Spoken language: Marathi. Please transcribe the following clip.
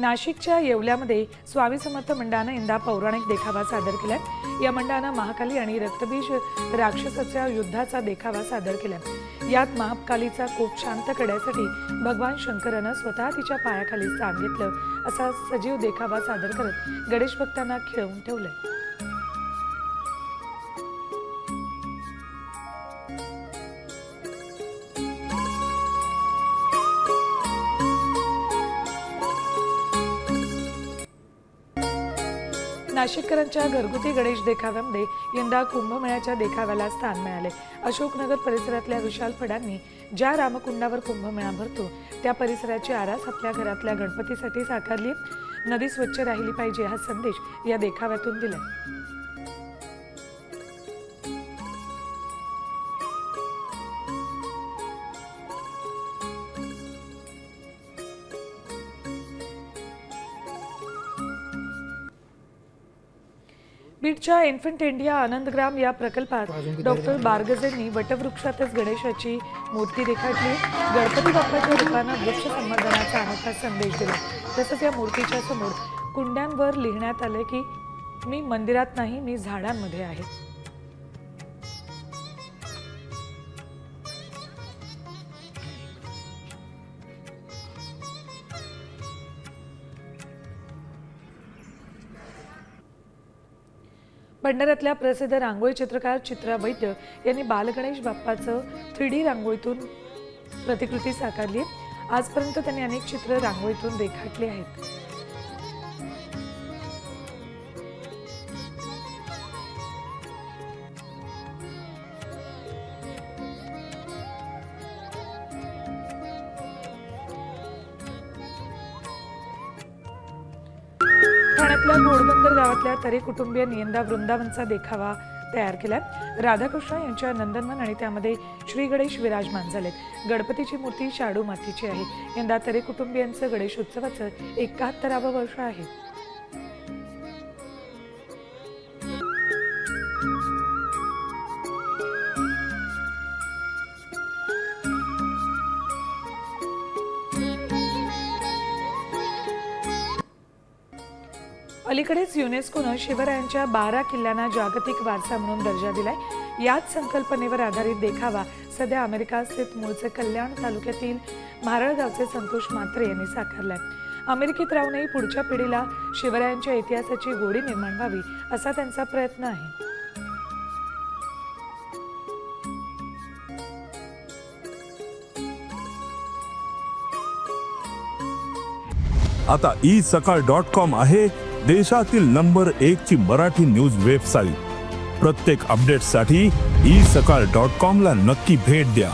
नाशिकच्या येवल्यामध्ये स्वामी समर्थ मंडळानं यंदा पौराणिक देखावा सादर केलाय। या मंडळानं महाकाली आणि रक्तबीज राक्षसाच्या युद्धाचा देखावा सादर केलाय। यात महाकालीचा कोप शांत करण्यासाठी भगवान शंकरानं स्वतः तिच्या पायाखाली स्थान घेतलं असा सजीव देखावा सादर करत गणेश भक्तांना खिळवून ठेवलंय। नाशिककरांच्या घरगुती गणेश देखाव्यामध्ये यंदा कुंभमेळ्याच्या देखाव्याला स्थान मिळाले। अशोकनगर परिसरातल्या विशाल फडांनी ज्या रामकुंडावर कुंभमेळा भरतो त्या परिसराची आरास आपल्या घरातल्या गणपतीसाठी साकारली। नदी स्वच्छ राहिली पाहिजे हा संदेश या देखाव्यातून दिलाय। बीडच्या इन्फंट इंडिया आनंदग्राम या प्रकल्पात डॉक्टर बारगजेंनी वटवृक्षातच गणेशाची मूर्ती रेखाटली। गणपती बाप्पाच्या रूपानं वृक्ष संवर्धनाचा अनोखा संदेश दिला। तसंच या मूर्तीच्या समोर कुंड्यांवर लिहिण्यात आले की मी मंदिरात नाही, मी झाडांमध्ये आहे। भंडाऱ्यातल्या प्रसिद्ध रांगोळी चित्रकार चित्रा वैद्य यांनी बालगणेश बाप्पाचं 3D रांगोळीतून प्रतिकृती साकारली। आजपर्यंत त्यांनी अनेक चित्र रांगोळीतून रेखाटली आहेत। ठाण्यातल्या घोडबंदर गावातल्या तरे कुटुंबीयांनी यंदा वृंदावनचा देखावा तयार केलाय। राधाकृष्ण यांच्या नंदनवन आणि त्यामध्ये श्री गणेश विराजमान झालेत। गणपतीची मूर्ती शाडू मातीची आहे। यंदा तरे कुटुंबियांचं गणेश उत्सवाचं 71वे वर्ष आहे। अलीकडेच युनेस्कोनं शिवरायांच्या 12 किल्ल्यांना जागतिक वारसा म्हणून दर्जा दिलाय। याच संकल्पनेवर आधारित देखावा सध्या अमेरिका स्थित मूळचे कल्याण तालुक्यातील म्हारळगावचे संतोष म्हात्रे यांनी साकारलाय। अमेरिकेत राहूनही पुढच्या पिढीला शिवरायांच्या इतिहासाची गोडी निर्माण व्हावी असा त्यांचा प्रयत्न आहे। आता isakal.com आहे देशातील नंबर 1 ची मराठी न्यूज वेबसाईट। प्रत्येक अपडेटसाठी isakal.com ला नक्की भेट द्या।